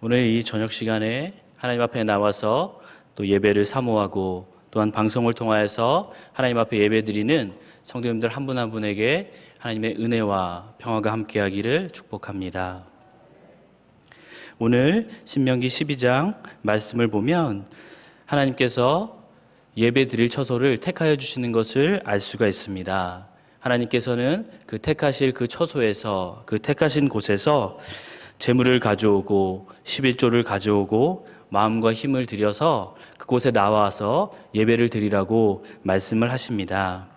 오늘 이 저녁 시간에 하나님 앞에 나와서 또 예배를 사모하고 또한 방송을 통하여서 하나님 앞에 예배드리는 성도님들 한 분 한 분에게 하나님의 은혜와 평화가 함께하기를 축복합니다. 오늘 신명기 12장 말씀을 보면 하나님께서 예배드릴 처소를 택하여 주시는 것을 알 수가 있습니다. 하나님께서는 그 택하실 그 처소에서, 그 택하신 곳에서 제물을 가져오고 11조를 가져오고 마음과 힘을 들여서 그곳에 나와서 예배를 드리라고 말씀을 하십니다.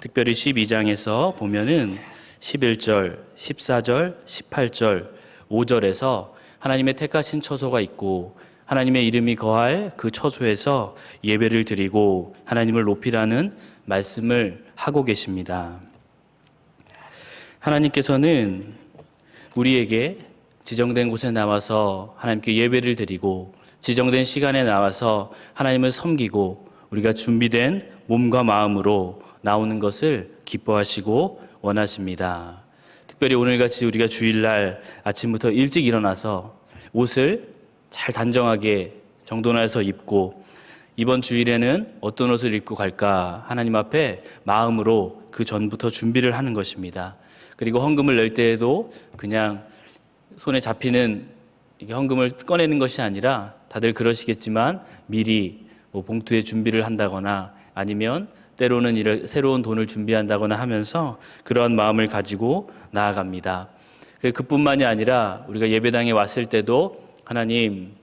특별히 12장에서 보면은 11절, 14절, 18절, 5절에서 하나님의 택하신 처소가 있고 하나님의 이름이 거할 그 처소에서 예배를 드리고 하나님을 높이라는 말씀을 하고 계십니다. 하나님께서는 우리에게 지정된 곳에 나와서 하나님께 예배를 드리고 지정된 시간에 나와서 하나님을 섬기고 우리가 준비된 몸과 마음으로 나오는 것을 기뻐하시고 원하십니다. 특별히 오늘같이 우리가 주일날 아침부터 일찍 일어나서 옷을 잘 단정하게 정돈해서 입고 이번 주일에는 어떤 옷을 입고 갈까 하나님 앞에 마음으로 그 전부터 준비를 하는 것입니다. 그리고 헌금을 낼 때에도 그냥 손에 잡히는 헌금을 꺼내는 것이 아니라 다들 그러시겠지만 미리 봉투에 준비를 한다거나 아니면 때로는 새로운 돈을 준비한다거나 하면서 그러한 마음을 가지고 나아갑니다. 그뿐만이 아니라 우리가 예배당에 왔을 때도 하나님,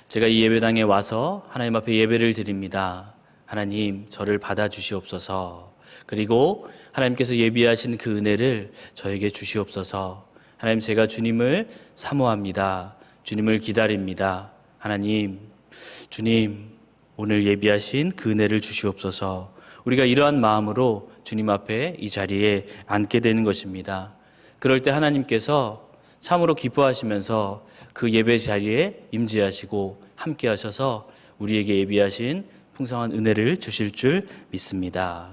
제가 이 예배당에 와서 하나님 앞에 예배를 드립니다. 하나님, 저를 받아주시옵소서. 그리고 하나님께서 예비하신 그 은혜를 저에게 주시옵소서. 하나님, 제가 주님을 사모합니다. 주님을 기다립니다. 하나님, 주님, 오늘 예비하신 그 은혜를 주시옵소서. 우리가 이러한 마음으로 주님 앞에 이 자리에 앉게 되는 것입니다. 그럴 때 하나님께서 참으로 기뻐하시면서 그 예배 자리에 임재하시고 함께 하셔서 우리에게 예비하신 풍성한 은혜를 주실 줄 믿습니다.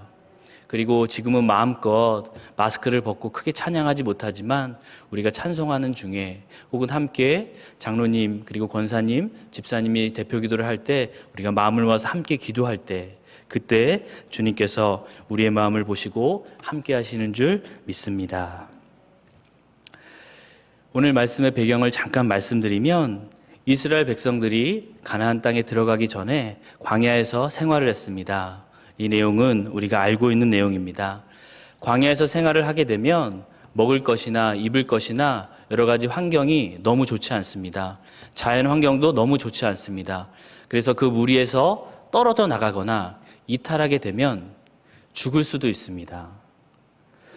그리고 지금은 마음껏 마스크를 벗고 크게 찬양하지 못하지만 우리가 찬송하는 중에 혹은 함께 장로님 그리고 권사님, 집사님이 대표 기도를 할 때 우리가 마음을 모아서 함께 기도할 때 그때 주님께서 우리의 마음을 보시고 함께 하시는 줄 믿습니다. 오늘 말씀의 배경을 잠깐 말씀드리면 이스라엘 백성들이 가나안 땅에 들어가기 전에 광야에서 생활을 했습니다. 이 내용은 우리가 알고 있는 내용입니다. 광야에서 생활을 하게 되면 먹을 것이나 입을 것이나 여러 가지 환경이 너무 좋지 않습니다. 자연 환경도 너무 좋지 않습니다. 그래서 그 무리에서 떨어져 나가거나 이탈하게 되면 죽을 수도 있습니다.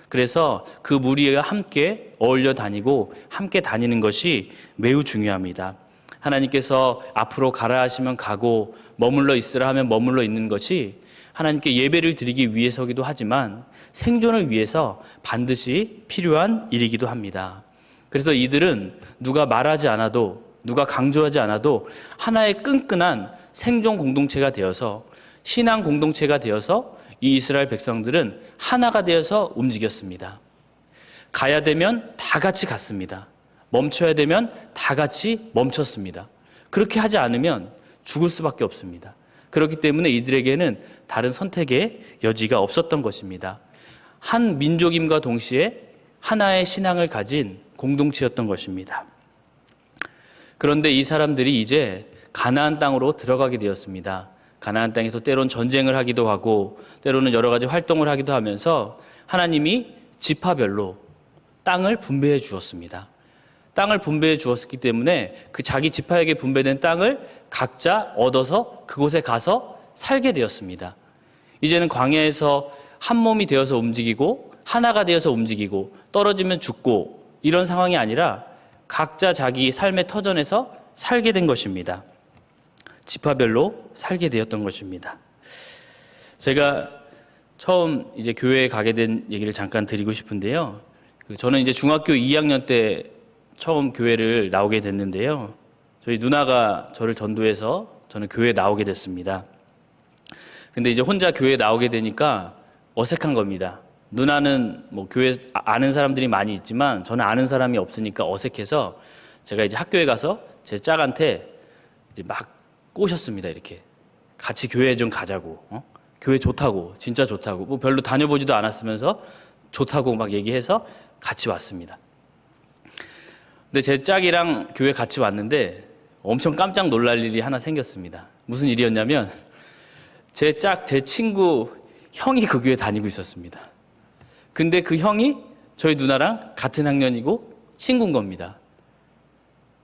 그래서 그 무리와 함께 어울려 다니고 함께 다니는 것이 매우 중요합니다. 하나님께서 앞으로 가라 하시면 가고 머물러 있으라 하면 머물러 있는 것이 하나님께 예배를 드리기 위해서기도 하지만 생존을 위해서 반드시 필요한 일이기도 합니다. 그래서 이들은 누가 말하지 않아도 누가 강조하지 않아도 하나의 끈끈한 생존 공동체가 되어서 신앙 공동체가 되어서 이 이스라엘 백성들은 하나가 되어서 움직였습니다. 가야 되면 다 같이 갔습니다. 멈춰야 되면 다 같이 멈췄습니다. 그렇게 하지 않으면 죽을 수밖에 없습니다. 그렇기 때문에 이들에게는 다른 선택의 여지가 없었던 것입니다. 한 민족임과 동시에 하나의 신앙을 가진 공동체였던 것입니다. 그런데 이 사람들이 이제 가나안 땅으로 들어가게 되었습니다. 가나안 땅에서 때론 전쟁을 하기도 하고 때로는 여러 가지 활동을 하기도 하면서 하나님이 지파별로 땅을 분배해 주었습니다. 땅을 분배해 주었기 때문에 그 자기 지파에게 분배된 땅을 각자 얻어서 그곳에 가서 살게 되었습니다. 이제는 광야에서 한 몸이 되어서 움직이고 하나가 되어서 움직이고 떨어지면 죽고 이런 상황이 아니라 각자 자기 삶의 터전에서 살게 된 것입니다. 지파별로 살게 되었던 것입니다. 제가 처음 이제 교회에 가게 된 얘기를 잠깐 드리고 싶은데요. 저는 이제 중학교 2학년 때 처음 교회를 나오게 됐는데요. 저희 누나가 저를 전도해서 저는 교회에 나오게 됐습니다. 근데 이제 혼자 교회에 나오게 되니까 어색한 겁니다. 누나는 뭐 교회 아는 사람들이 많이 있지만 저는 아는 사람이 없으니까 어색해서 제가 이제 학교에 가서 제 짝한테 이제 막 꼬셨습니다. 이렇게 같이 교회 좀 가자고, 교회 좋다고, 진짜 좋다고, 뭐 별로 다녀보지도 않았으면서 좋다고 막 얘기해서 같이 왔습니다. 근데 제 짝이랑 교회 같이 왔는데 엄청 깜짝 놀랄 일이 하나 생겼습니다. 무슨 일이었냐면 제 친구 형이 그 교회 다니고 있었습니다. 근데 그 형이 저희 누나랑 같은 학년이고 친구인 겁니다.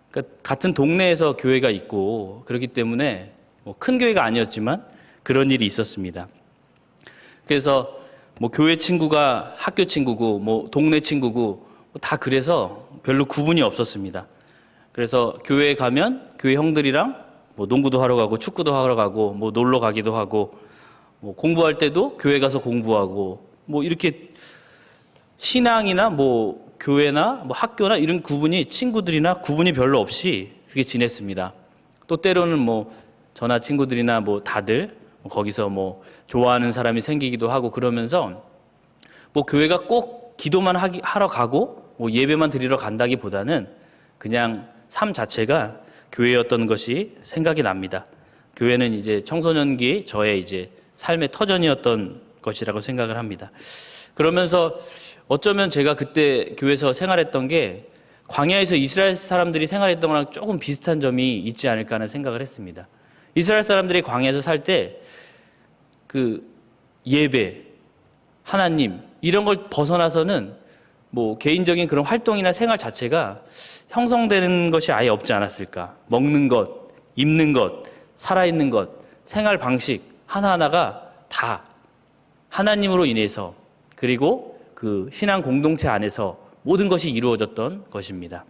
그러니까 같은 동네에서 교회가 있고 그렇기 때문에 뭐 큰 교회가 아니었지만 그런 일이 있었습니다. 그래서 뭐 교회 친구가 학교 친구고 뭐 동네 친구고 다 그래서 별로 구분이 없었습니다. 그래서 교회에 가면 교회 형들이랑 뭐 농구도 하러 가고 축구도 하러 가고 뭐 놀러 가기도 하고 뭐 공부할 때도 교회 가서 공부하고 뭐 이렇게 신앙이나 뭐 교회나 뭐 학교나 이런 구분이 친구들이나 구분이 별로 없이 그렇게 지냈습니다. 또 때로는 뭐 저나 친구들이나 뭐 다들 거기서 뭐 좋아하는 사람이 생기기도 하고 그러면서 뭐 교회가 꼭 기도만 하러 가고 뭐 예배만 드리러 간다기보다는 그냥 삶 자체가 교회였던 것이 생각이 납니다. 교회는 이제 청소년기 저의 이제 삶의 터전이었던 것이라고 생각을 합니다. 그러면서 어쩌면 제가 그때 교회에서 생활했던 게 광야에서 이스라엘 사람들이 생활했던 거랑 조금 비슷한 점이 있지 않을까 하는 생각을 했습니다. 이스라엘 사람들이 광야에서 살 때 그 예배, 하나님 이런 걸 벗어나서는 뭐 개인적인 그런 활동이나 생활 자체가 형성되는 것이 아예 없지 않았을까. 먹는 것, 입는 것, 살아있는 것, 생활 방식 하나하나가 다 하나님으로 인해서 그리고 그 신앙 공동체 안에서 모든 것이 이루어졌던 것입니다.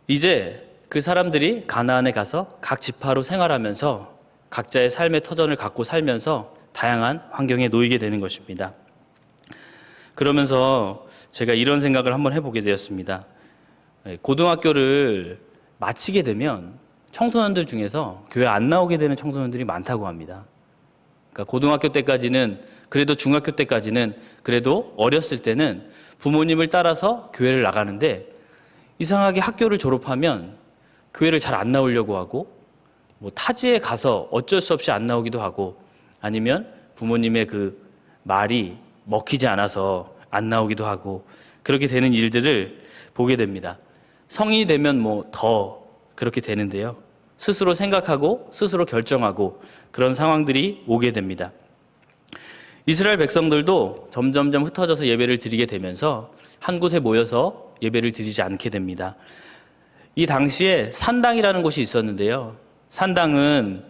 이제 그 사람들이 가나안에 가서 각 지파로 생활하면서 각자의 삶의 터전을 갖고 살면서 다양한 환경에 놓이게 되는 것입니다. 그러면서 제가 이런 생각을 한번 해보게 되었습니다. 고등학교를 마치게 되면 청소년들 중에서 교회 안 나오게 되는 청소년들이 많다고 합니다. 그러니까 고등학교 때까지는 그래도 중학교 때까지는 그래도 어렸을 때는 부모님을 따라서 교회를 나가는데 이상하게 학교를 졸업하면 교회를 잘 안 나오려고 하고 뭐 타지에 가서 어쩔 수 없이 안 나오기도 하고 아니면 부모님의 그 말이 먹히지 않아서 안 나오기도 하고 그렇게 되는 일들을 보게 됩니다. 성인이 되면 뭐 더 그렇게 되는데요. 스스로 생각하고 스스로 결정하고 그런 상황들이 오게 됩니다. 이스라엘 백성들도 점점점 흩어져서 예배를 드리게 되면서 한 곳에 모여서 예배를 드리지 않게 됩니다. 이 당시에 산당이라는 곳이 있었는데요. 산당은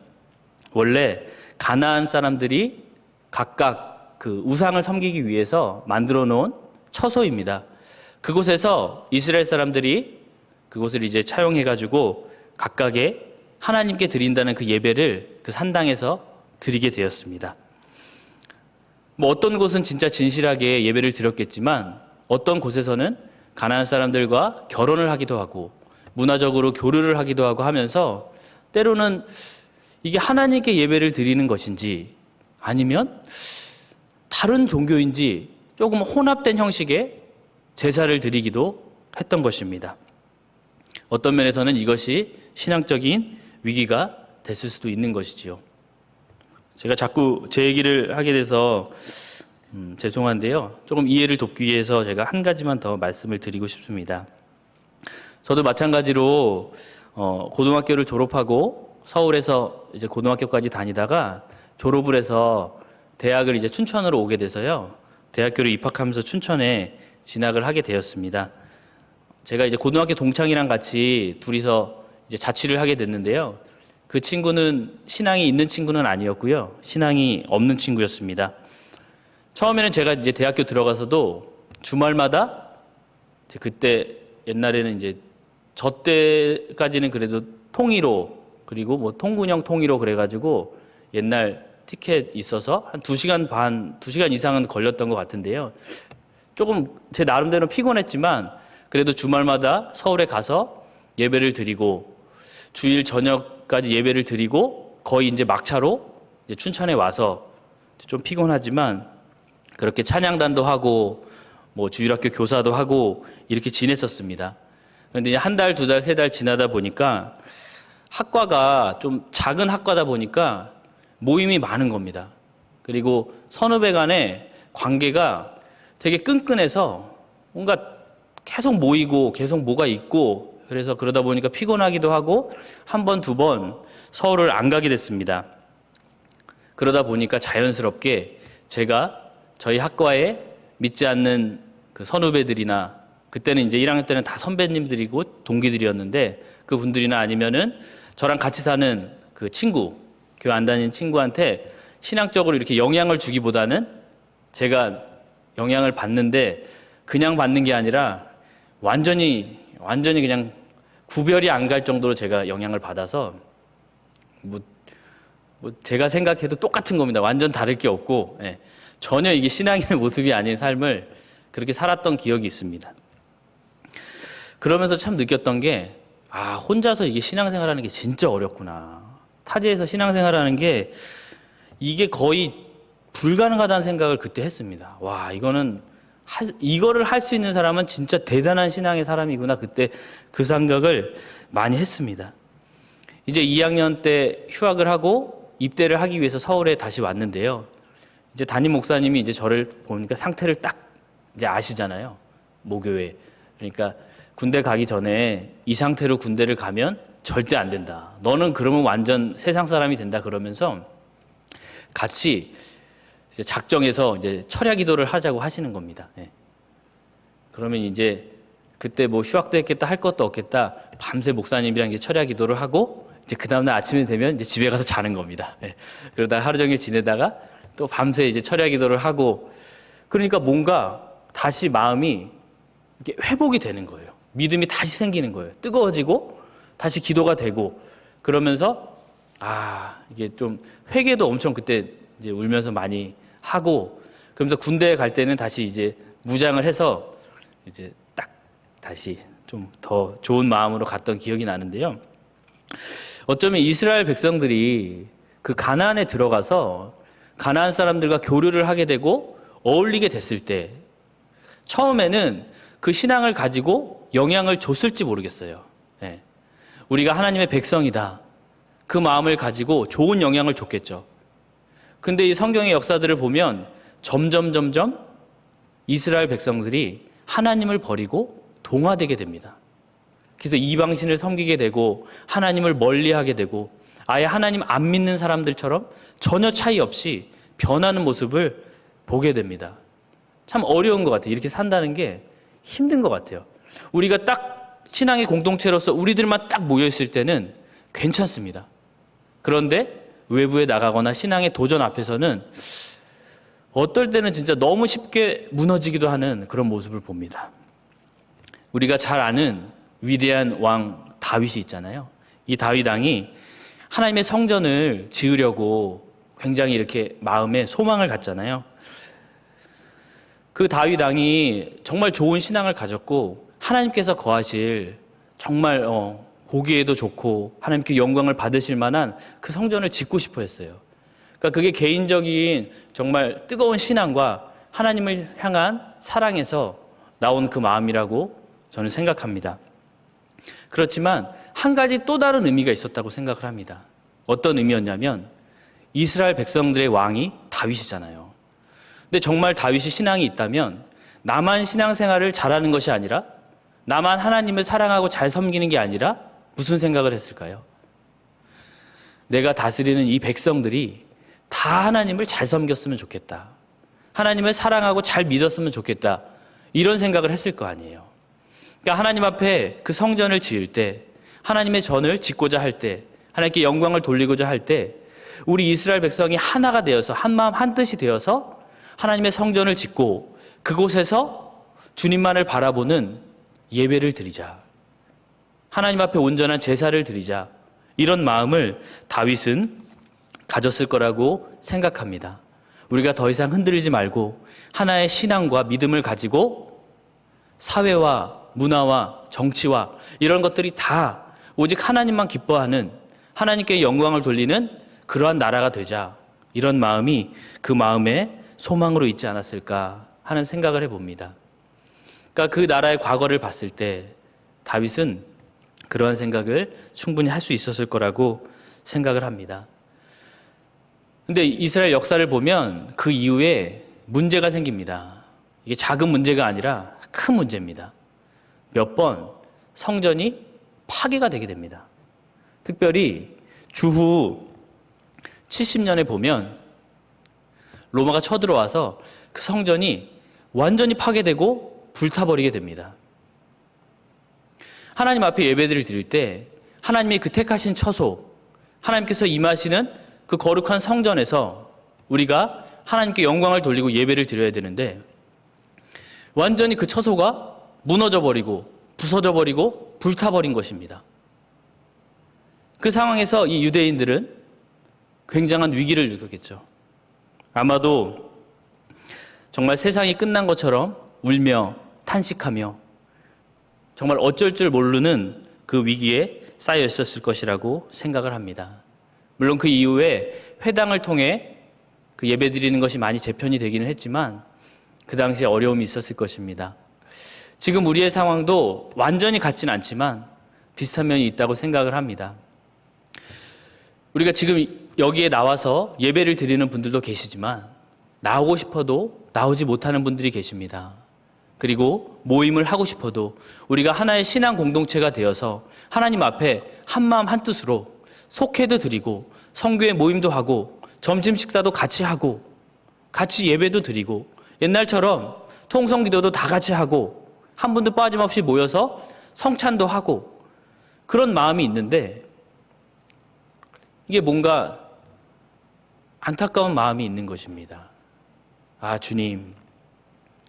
원래 가나안 사람들이 각각 그 우상을 섬기기 위해서 만들어 놓은 처소입니다. 그곳에서 이스라엘 사람들이 그곳을 이제 차용해가지고 각각의 하나님께 드린다는 그 예배를 그 산당에서 드리게 되었습니다. 뭐 어떤 곳은 진짜 진실하게 예배를 드렸겠지만 어떤 곳에서는 가나안 사람들과 결혼을 하기도 하고 문화적으로 교류를 하기도 하고 하면서 때로는 이게 하나님께 예배를 드리는 것인지 아니면 다른 종교인지 조금 혼합된 형식의 제사를 드리기도 했던 것입니다. 어떤 면에서는 이것이 신앙적인 위기가 됐을 수도 있는 것이지요. 제가 자꾸 제 얘기를 하게 돼서 죄송한데요. 조금 이해를 돕기 위해서 제가 한 가지만 더 말씀을 드리고 싶습니다. 저도 마찬가지로 고등학교를 졸업하고 서울에서 이제 고등학교까지 다니다가 졸업을 해서 대학을 이제 춘천으로 오게 돼서요. 대학교를 입학하면서 춘천에 진학을 하게 되었습니다. 제가 이제 고등학교 동창이랑 같이 둘이서 이제 자취를 하게 됐는데요. 그 친구는 신앙이 있는 친구는 아니었고요. 신앙이 없는 친구였습니다. 처음에는 제가 이제 대학교 들어가서도 주말마다 이제 그때 옛날에는 이제 저 때까지는 그래도 통일호 그리고 뭐 통군형 통일호 그래가지고 옛날 티켓 있어서 한 2시간 반, 2시간 이상은 걸렸던 것 같은데요. 조금 제 나름대로 피곤했지만 그래도 주말마다 서울에 가서 예배를 드리고 주일 저녁까지 예배를 드리고 거의 이제 막차로 이제 춘천에 와서 좀 피곤하지만 그렇게 찬양단도 하고 뭐 주일학교 교사도 하고 이렇게 지냈었습니다. 그런데 이제 한 달, 두 달, 세 달 지나다 보니까 학과가 좀 작은 학과다 보니까 모임이 많은 겁니다. 그리고 선후배 간의 관계가 되게 끈끈해서 뭔가 계속 모이고 계속 뭐가 있고, 그래서 그러다 보니까 피곤하기도 하고 한 번, 두 번 서울을 안 가게 됐습니다. 그러다 보니까 자연스럽게 제가 저희 학과에 믿지 않는 그 선후배들이나, 그때는 이제 1학년 때는 다 선배님들이고 동기들이었는데, 그 분들이나 아니면은 저랑 같이 사는 그 친구, 교회 안 다니는 친구한테 신앙적으로 이렇게 영향을 주기보다는 제가 영향을 받는데, 그냥 받는 게 아니라 완전히 그냥 구별이 안 갈 정도로 제가 영향을 받아서 뭐 제가 생각해도 똑같은 겁니다. 완전 다를 게 없고, 예, 전혀 이게 신앙의 모습이 아닌 삶을 그렇게 살았던 기억이 있습니다. 그러면서 참 느꼈던 게, 혼자서 이게 신앙생활하는 게 진짜 어렵구나. 타지에서 신앙생활하는 게 이게 거의 불가능하다는 생각을 그때 했습니다. 와, 이거를 할 수 있는 사람은 진짜 대단한 신앙의 사람이구나. 그때 그 생각을 많이 했습니다. 이제 2학년 때 휴학을 하고 입대를 하기 위해서 서울에 다시 왔는데요. 이제 담임 목사님이 이제 저를 보니까 상태를 딱 이제 아시잖아요. 모교회. 그러니까 군대 가기 전에 이 상태로 군대를 가면 절대 안 된다. 너는 그러면 완전 세상 사람이 된다. 그러면서 같이 이제 작정해서 이제 철야 기도를 하자고 하시는 겁니다. 예. 그러면 이제 그때 뭐 휴학도 했겠다, 할 것도 없겠다. 밤새 목사님이랑 이제 철야 기도를 하고 이제 그 다음날 아침에 되면 이제 집에 가서 자는 겁니다. 예. 그러다 하루 종일 지내다가 또 밤새 이제 철야 기도를 하고, 그러니까 뭔가 다시 마음이 이렇게 회복이 되는 거예요. 믿음이 다시 생기는 거예요. 뜨거워지고 다시 기도가 되고, 그러면서 이게 좀 회개도 엄청 그때 이제 울면서 많이 하고, 그러면서 군대에 갈 때는 다시 이제 무장을 해서 이제 딱 다시 좀 더 좋은 마음으로 갔던 기억이 나는데요. 어쩌면 이스라엘 백성들이 그 가나안에 들어가서 가나안 사람들과 교류를 하게 되고 어울리게 됐을 때 처음에는 그 신앙을 가지고 영향을 줬을지 모르겠어요. 네. 우리가 하나님의 백성이다. 그 마음을 가지고 좋은 영향을 줬겠죠. 근데 이 성경의 역사들을 보면 점점 이스라엘 백성들이 하나님을 버리고 동화되게 됩니다. 그래서 이방신을 섬기게 되고 하나님을 멀리하게 되고 아예 하나님 안 믿는 사람들처럼 전혀 차이 없이 변하는 모습을 보게 됩니다. 참 어려운 것 같아요. 이렇게 산다는 게 힘든 것 같아요. 우리가 딱 신앙의 공동체로서 우리들만 딱 모여있을 때는 괜찮습니다. 그런데 외부에 나가거나 신앙의 도전 앞에서는 어떨 때는 진짜 너무 쉽게 무너지기도 하는 그런 모습을 봅니다. 우리가 잘 아는 위대한 왕 다윗이 있잖아요. 이 다윗 왕이 하나님의 성전을 지으려고 굉장히 이렇게 마음에 소망을 갖잖아요. 그 다윗 왕이 정말 좋은 신앙을 가졌고 하나님께서 거하실 정말 보기에도 좋고 하나님께 영광을 받으실 만한 그 성전을 짓고 싶어 했어요. 그러니까 그게 개인적인 정말 뜨거운 신앙과 하나님을 향한 사랑에서 나온 그 마음이라고 저는 생각합니다. 그렇지만 한 가지 또 다른 의미가 있었다고 생각을 합니다. 어떤 의미였냐면 이스라엘 백성들의 왕이 다윗이잖아요. 근데 정말 다윗이 신앙이 있다면 나만 신앙생활을 잘하는 것이 아니라 나만 하나님을 사랑하고 잘 섬기는 게 아니라 무슨 생각을 했을까요? 내가 다스리는 이 백성들이 다 하나님을 잘 섬겼으면 좋겠다. 하나님을 사랑하고 잘 믿었으면 좋겠다. 이런 생각을 했을 거 아니에요. 그러니까 하나님 앞에 그 성전을 지을 때, 하나님의 전을 짓고자 할 때, 하나님께 영광을 돌리고자 할 때 우리 이스라엘 백성이 하나가 되어서 한 마음 한 뜻이 되어서 하나님의 성전을 짓고 그곳에서 주님만을 바라보는 예배를 드리자. 하나님 앞에 온전한 제사를 드리자. 이런 마음을 다윗은 가졌을 거라고 생각합니다. 우리가 더 이상 흔들리지 말고 하나의 신앙과 믿음을 가지고 사회와 문화와 정치와 이런 것들이 다 오직 하나님만 기뻐하는, 하나님께 영광을 돌리는 그러한 나라가 되자. 이런 마음이 그 마음의 소망으로 있지 않았을까 하는 생각을 해봅니다. 그러니까 그 나라의 과거를 봤을 때 다윗은 그러한 생각을 충분히 할 수 있었을 거라고 생각을 합니다. 근데 이스라엘 역사를 보면 그 이후에 문제가 생깁니다. 이게 작은 문제가 아니라 큰 문제입니다. 몇 번 성전이 파괴가 되게 됩니다. 특별히 주후 70년에 보면 로마가 쳐들어와서 그 성전이 완전히 파괴되고 불타버리게 됩니다. 하나님 앞에 예배들을 드릴 때 하나님의 그 택하신 처소, 하나님께서 임하시는 그 거룩한 성전에서 우리가 하나님께 영광을 돌리고 예배를 드려야 되는데 완전히 그 처소가 무너져 버리고 부서져 버리고 불타버린 것입니다. 그 상황에서 이 유대인들은 굉장한 위기를 느꼈겠죠. 아마도 정말 세상이 끝난 것처럼 울며 탄식하며 정말 어쩔 줄 모르는 그 위기에 쌓여 있었을 것이라고 생각을 합니다. 물론 그 이후에 회당을 통해 그 예배 드리는 것이 많이 재편이 되기는 했지만 그 당시에 어려움이 있었을 것입니다. 지금 우리의 상황도 완전히 같진 않지만 비슷한 면이 있다고 생각을 합니다. 우리가 지금 여기에 나와서 예배를 드리는 분들도 계시지만 나오고 싶어도 나오지 못하는 분들이 계십니다. 그리고 모임을 하고 싶어도 우리가 하나의 신앙 공동체가 되어서 하나님 앞에 한마음 한뜻으로 속회도 드리고 성교회 모임도 하고 점심 식사도 같이 하고 같이 예배도 드리고 옛날처럼 통성기도도 다 같이 하고 한 분도 빠짐없이 모여서 성찬도 하고 그런 마음이 있는데 이게 뭔가 안타까운 마음이 있는 것입니다. 아, 주님,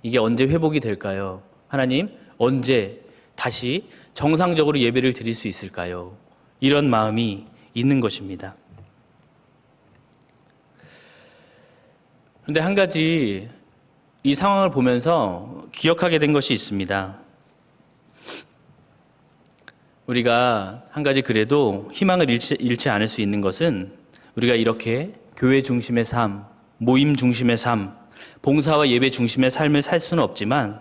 이게 언제 회복이 될까요? 하나님, 언제 다시 정상적으로 예배를 드릴 수 있을까요? 이런 마음이 있는 것입니다. 그런데 한 가지 이 상황을 보면서 기억하게 된 것이 있습니다. 우리가 한 가지 그래도 희망을 잃지 않을 수 있는 것은 우리가 이렇게 교회 중심의 삶, 모임 중심의 삶, 봉사와 예배 중심의 삶을 살 수는 없지만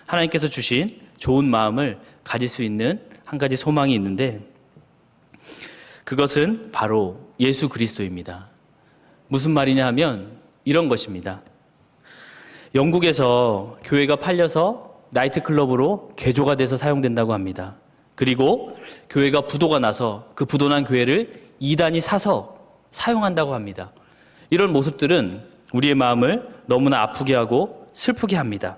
하나님께서 주신 좋은 마음을 가질 수 있는 한 가지 소망이 있는데 그것은 바로 예수 그리스도입니다. 무슨 말이냐 하면 이런 것입니다. 영국에서 교회가 팔려서 나이트클럽으로 개조가 돼서 사용된다고 합니다. 그리고 교회가 부도가 나서 그 부도난 교회를 이단이 사서 사용한다고 합니다. 이런 모습들은 우리의 마음을 너무나 아프게 하고 슬프게 합니다.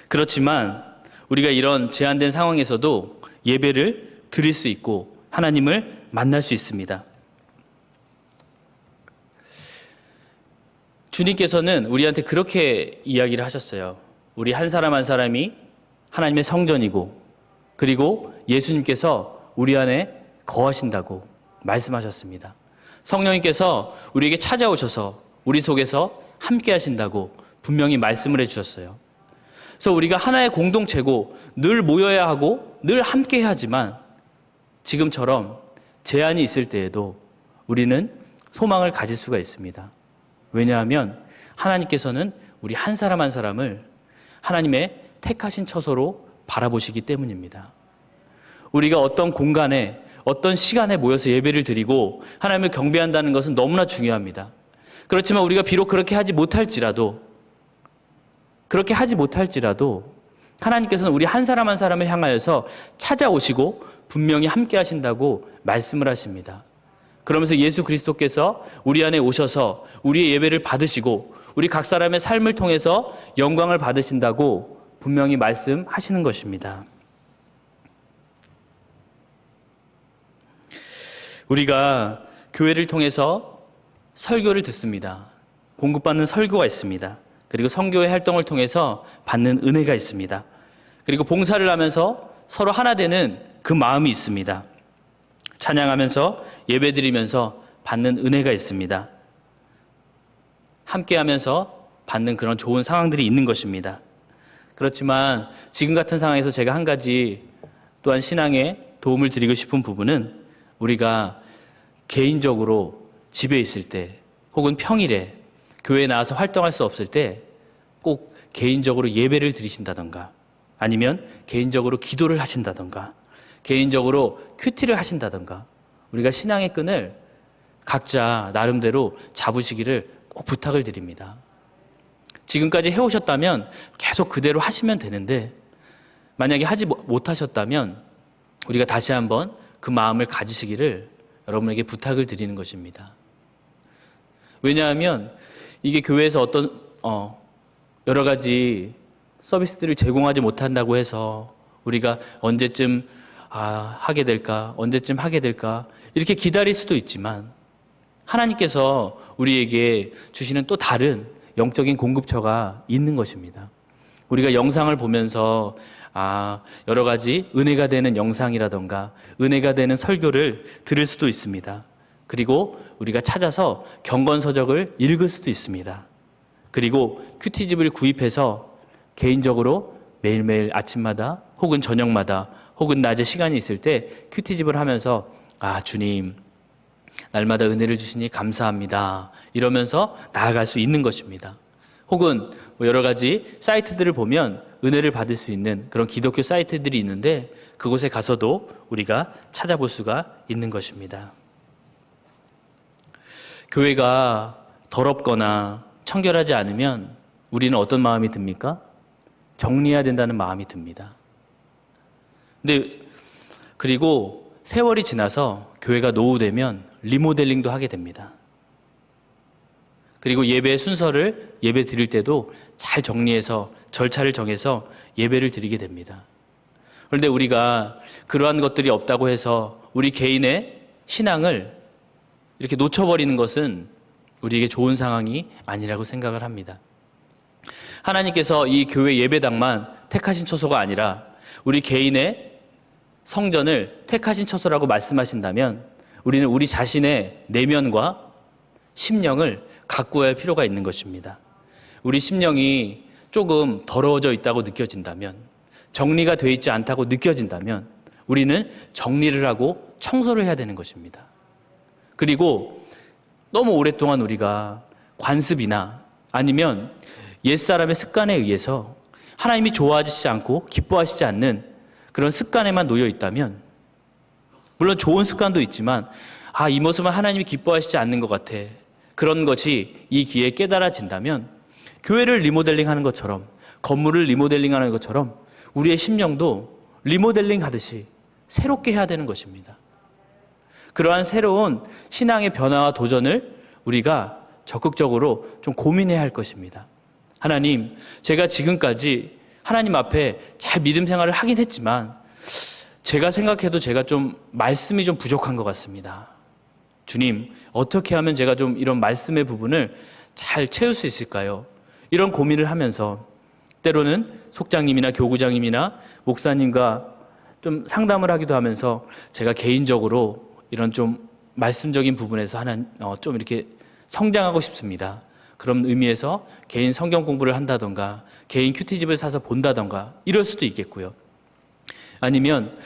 그렇지만 우리가 이런 제한된 상황에서도 예배를 드릴 수 있고 하나님을 만날 수 있습니다. 주님께서는 우리한테 그렇게 이야기를 하셨어요. 우리 한 사람 한 사람이 하나님의 성전이고 그리고 예수님께서 우리 안에 거하신다고 말씀하셨습니다. 성령님께서 우리에게 찾아오셔서 우리 속에서 함께 하신다고 분명히 말씀을 해주셨어요. 그래서 우리가 하나의 공동체고 늘 모여야 하고 늘 함께 해야 하지만 지금처럼 제한이 있을 때에도 우리는 소망을 가질 수가 있습니다. 왜냐하면 하나님께서는 우리 한 사람 한 사람을 하나님의 택하신 처소로 바라보시기 때문입니다. 우리가 어떤 공간에 어떤 시간에 모여서 예배를 드리고 하나님을 경배한다는 것은 너무나 중요합니다. 그렇지만 우리가 비록 그렇게 하지 못할지라도 하나님께서는 우리 한 사람 한 사람을 향하여서 찾아오시고 분명히 함께 하신다고 말씀을 하십니다. 그러면서 예수 그리스도께서 우리 안에 오셔서 우리의 예배를 받으시고 우리 각 사람의 삶을 통해서 영광을 받으신다고 분명히 말씀하시는 것입니다. 우리가 교회를 통해서 설교를 듣습니다. 공급받는 설교가 있습니다. 그리고 선교회 활동을 통해서 받는 은혜가 있습니다. 그리고 봉사를 하면서 서로 하나 되는 그 마음이 있습니다. 찬양하면서 예배드리면서 받는 은혜가 있습니다. 함께하면서 받는 그런 좋은 상황들이 있는 것입니다. 그렇지만 지금 같은 상황에서 제가 한 가지 또한 신앙에 도움을 드리고 싶은 부분은 우리가 개인적으로 집에 있을 때 혹은 평일에 교회에 나와서 활동할 수 없을 때 꼭 개인적으로 예배를 드리신다던가 아니면 개인적으로 기도를 하신다던가 개인적으로 큐티를 하신다던가 우리가 신앙의 끈을 각자 나름대로 잡으시기를 꼭 부탁을 드립니다. 지금까지 해오셨다면 계속 그대로 하시면 되는데 만약에 하지 못하셨다면 우리가 다시 한번 그 마음을 가지시기를 여러분에게 부탁을 드리는 것입니다. 왜냐하면 이게 교회에서 어떤 여러 가지 서비스들을 제공하지 못한다고 해서 우리가 언제쯤 하게 될까, 언제쯤 하게 될까 이렇게 기다릴 수도 있지만 하나님께서 우리에게 주시는 또 다른 영적인 공급처가 있는 것입니다. 우리가 영상을 보면서 여러 가지 은혜가 되는 영상이라던가 은혜가 되는 설교를 들을 수도 있습니다. 그리고 우리가 찾아서 경건서적을 읽을 수도 있습니다. 그리고 큐티집을 구입해서 개인적으로 매일매일 아침마다 혹은 저녁마다 혹은 낮에 시간이 있을 때 큐티집을 하면서 주님 날마다 은혜를 주시니 감사합니다 이러면서 나아갈 수 있는 것입니다. 혹은 여러 가지 사이트들을 보면 은혜를 받을 수 있는 그런 기독교 사이트들이 있는데 그곳에 가서도 우리가 찾아볼 수가 있는 것입니다. 교회가 더럽거나 청결하지 않으면 우리는 어떤 마음이 듭니까? 정리해야 된다는 마음이 듭니다. 그리고 세월이 지나서 교회가 노후되면 리모델링도 하게 됩니다. 그리고 예배의 순서를 예배 드릴 때도 잘 정리해서 절차를 정해서 예배를 드리게 됩니다. 그런데 우리가 그러한 것들이 없다고 해서 우리 개인의 신앙을 이렇게 놓쳐버리는 것은 우리에게 좋은 상황이 아니라고 생각을 합니다. 하나님께서 이 교회 예배당만 택하신 처소가 아니라 우리 개인의 성전을 택하신 처소라고 말씀하신다면 우리는 우리 자신의 내면과 심령을 가꾸어야 할 필요가 있는 것입니다. 우리 심령이 조금 더러워져 있다고 느껴진다면, 정리가 되어 있지 않다고 느껴진다면 우리는 정리를 하고 청소를 해야 되는 것입니다. 그리고 너무 오랫동안 우리가 관습이나 아니면 옛사람의 습관에 의해서 하나님이 좋아하시지 않고 기뻐하시지 않는 그런 습관에만 놓여 있다면, 물론 좋은 습관도 있지만 이 모습은 하나님이 기뻐하시지 않는 것 같아, 그런 것이 이 기회에 깨달아진다면 교회를 리모델링하는 것처럼, 건물을 리모델링하는 것처럼 우리의 심령도 리모델링 하듯이 새롭게 해야 되는 것입니다. 그러한 새로운 신앙의 변화와 도전을 우리가 적극적으로 좀 고민해야 할 것입니다. 하나님, 제가 지금까지 하나님 앞에 잘 믿음 생활을 하긴 했지만 제가 생각해도 제가 좀 말씀이 좀 부족한 것 같습니다. 주님, 어떻게 하면 제가 좀 이런 말씀의 부분을 잘 채울 수 있을까요? 이런 고민을 하면서 때로는 속장님이나 교구장님이나 목사님과 좀 상담을 하기도 하면서 제가 개인적으로 이런 좀 말씀적인 부분에서 좀 이렇게 성장하고 싶습니다. 그런 의미에서 개인 성경 공부를 한다던가 개인 큐티집을 사서 본다던가 이럴 수도 있겠고요. 아니면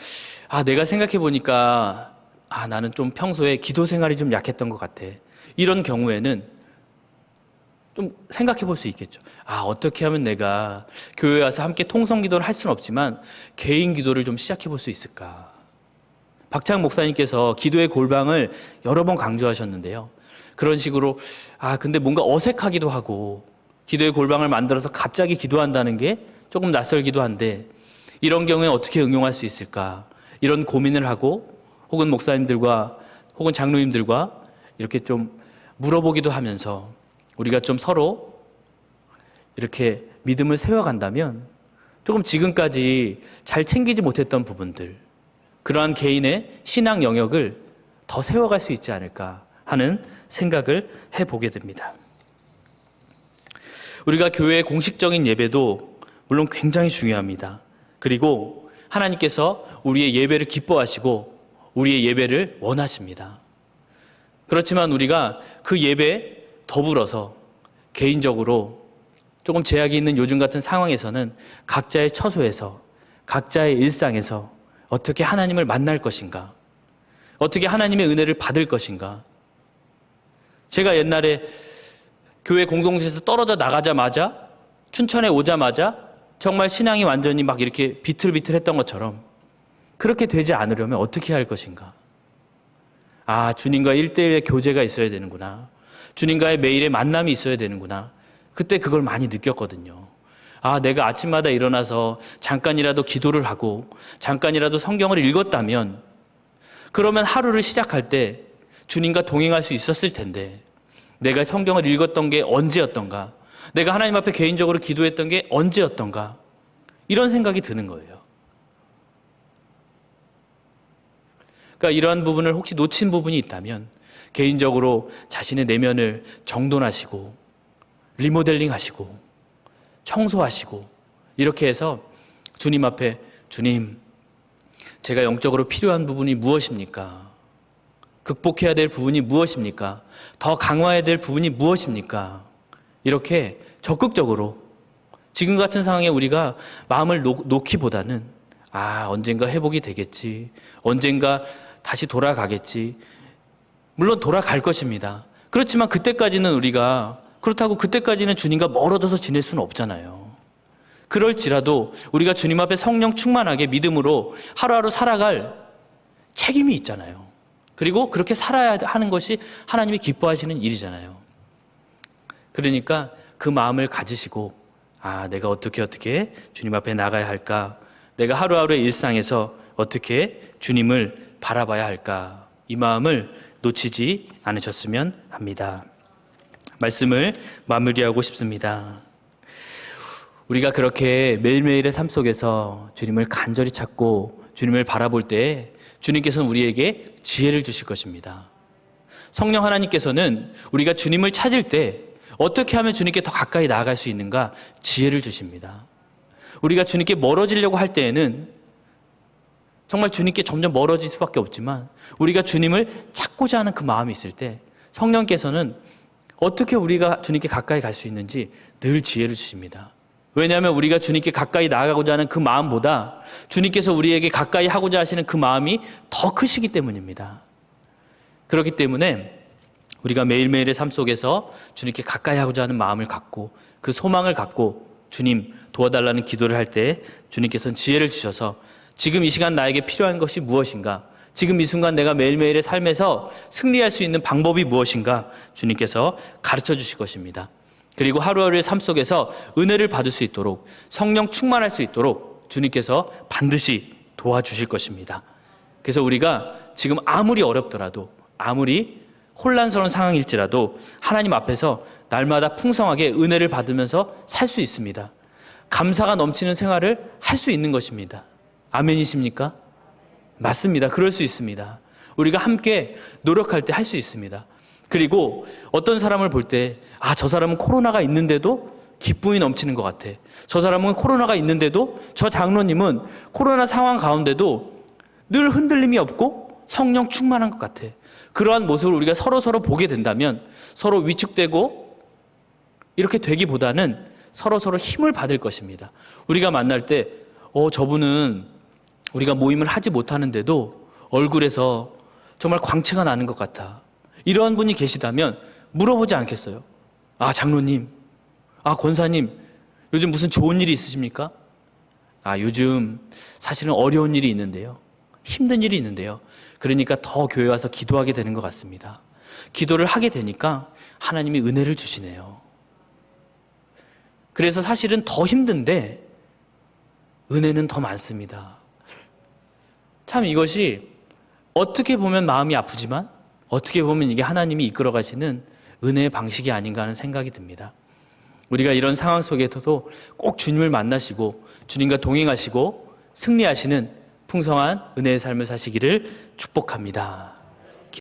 내가 생각해 보니까 나는 좀 평소에 기도 생활이 좀 약했던 것 같아. 이런 경우에는 좀 생각해 볼 수 있겠죠. 어떻게 하면 내가 교회 와서 함께 통성 기도를 할 수는 없지만 개인 기도를 좀 시작해 볼 수 있을까? 박창 목사님께서 기도의 골방을 여러 번 강조하셨는데요. 그런 식으로 근데 뭔가 어색하기도 하고 기도의 골방을 만들어서 갑자기 기도한다는 게 조금 낯설기도 한데 이런 경우에 어떻게 응용할 수 있을까? 이런 고민을 하고 혹은 목사님들과 혹은 장로님들과 이렇게 좀 물어보기도 하면서 우리가 좀 서로 이렇게 믿음을 세워간다면 조금 지금까지 잘 챙기지 못했던 부분들, 그러한 개인의 신앙 영역을 더 세워갈 수 있지 않을까 하는 생각을 해보게 됩니다. 우리가 교회의 공식적인 예배도 물론 굉장히 중요합니다. 그리고 하나님께서 우리의 예배를 기뻐하시고 우리의 예배를 원하십니다. 그렇지만 우리가 그 예배에 더불어서 개인적으로 조금 제약이 있는 요즘 같은 상황에서는 각자의 처소에서 각자의 일상에서 어떻게 하나님을 만날 것인가, 어떻게 하나님의 은혜를 받을 것인가. 제가 옛날에 교회 공동체에서 떨어져 나가자마자 춘천에 오자마자 정말 신앙이 완전히 막 이렇게 비틀비틀했던 것처럼 그렇게 되지 않으려면 어떻게 할 것인가? 아, 주님과 1대1의 교제가 있어야 되는구나. 주님과의 매일의 만남이 있어야 되는구나. 그때 그걸 많이 느꼈거든요. 아, 내가 아침마다 일어나서 잠깐이라도 기도를 하고 잠깐이라도 성경을 읽었다면 그러면 하루를 시작할 때 주님과 동행할 수 있었을 텐데 내가 성경을 읽었던 게 언제였던가? 내가 하나님 앞에 개인적으로 기도했던 게 언제였던가? 이런 생각이 드는 거예요. 그러니까 이러한 부분을 혹시 놓친 부분이 있다면 개인적으로 자신의 내면을 정돈하시고 리모델링 하시고 청소하시고 이렇게 해서 주님 앞에 주님, 제가 영적으로 필요한 부분이 무엇입니까? 극복해야 될 부분이 무엇입니까? 더 강화해야 될 부분이 무엇입니까? 이렇게 적극적으로 지금 같은 상황에 우리가 마음을 놓기보다는 아, 언젠가 회복이 되겠지. 언젠가 다시 돌아가겠지. 물론 돌아갈 것입니다. 그렇지만 그때까지는 그렇다고 그때까지는 주님과 멀어져서 지낼 수는 없잖아요. 그럴지라도 우리가 주님 앞에 성령 충만하게 믿음으로 하루하루 살아갈 책임이 있잖아요. 그리고 그렇게 살아야 하는 것이 하나님이 기뻐하시는 일이잖아요. 그러니까 그 마음을 가지시고 아, 내가 어떻게 주님 앞에 나가야 할까? 내가 하루하루의 일상에서 어떻게 주님을 바라봐야 할까? 이 마음을 놓치지 않으셨으면 합니다. 말씀을 마무리하고 싶습니다. 우리가 그렇게 매일매일의 삶 속에서 주님을 간절히 찾고 주님을 바라볼 때 주님께서는 우리에게 지혜를 주실 것입니다. 성령 하나님께서는 우리가 주님을 찾을 때 어떻게 하면 주님께 더 가까이 나아갈 수 있는가 지혜를 주십니다. 우리가 주님께 멀어지려고 할 때에는 정말 주님께 점점 멀어질 수밖에 없지만 우리가 주님을 찾고자 하는 그 마음이 있을 때 성령께서는 어떻게 우리가 주님께 가까이 갈 수 있는지 늘 지혜를 주십니다. 왜냐하면 우리가 주님께 가까이 나아가고자 하는 그 마음보다 주님께서 우리에게 가까이 하고자 하시는 그 마음이 더 크시기 때문입니다. 그렇기 때문에 우리가 매일매일의 삶 속에서 주님께 가까이 하고자 하는 마음을 갖고 그 소망을 갖고 주님 도와달라는 기도를 할 때 주님께서는 지혜를 주셔서 지금 이 시간 나에게 필요한 것이 무엇인가? 지금 이 순간 내가 매일매일의 삶에서 승리할 수 있는 방법이 무엇인가? 주님께서 가르쳐 주실 것입니다. 그리고 하루하루의 삶 속에서 은혜를 받을 수 있도록 성령 충만할 수 있도록 주님께서 반드시 도와주실 것입니다. 그래서 우리가 지금 아무리 어렵더라도 아무리 혼란스러운 상황일지라도 하나님 앞에서 날마다 풍성하게 은혜를 받으면서 살 수 있습니다. 감사가 넘치는 생활을 할 수 있는 것입니다. 아멘이십니까? 맞습니다. 그럴 수 있습니다. 우리가 함께 노력할 때 할 수 있습니다. 그리고 어떤 사람을 볼 때 아, 저 사람은 코로나가 있는데도 기쁨이 넘치는 것 같아. 저 사람은 코로나가 있는데도 저 장로님은 코로나 상황 가운데도 늘 흔들림이 없고 성령 충만한 것 같아. 그러한 모습을 우리가 서로 보게 된다면 서로 위축되고 이렇게 되기보다는 서로 힘을 받을 것입니다. 우리가 만날 때 저분은 우리가 모임을 하지 못하는데도 얼굴에서 정말 광채가 나는 것 같아. 이런 분이 계시다면 물어보지 않겠어요? 아, 장로님, 아, 권사님, 요즘 무슨 좋은 일이 있으십니까? 아, 요즘 사실은 어려운 일이 있는데요. 힘든 일이 있는데요. 그러니까 더 교회 와서 기도하게 되는 것 같습니다. 기도를 하게 되니까 하나님이 은혜를 주시네요. 그래서 사실은 더 힘든데 은혜는 더 많습니다. 참 이것이 어떻게 보면 마음이 아프지만 어떻게 보면 이게 하나님이 이끌어 가시는 은혜의 방식이 아닌가 하는 생각이 듭니다. 우리가 이런 상황 속에서도 꼭 주님을 만나시고 주님과 동행하시고 승리하시는 풍성한 은혜의 삶을 사시기를 축복합니다.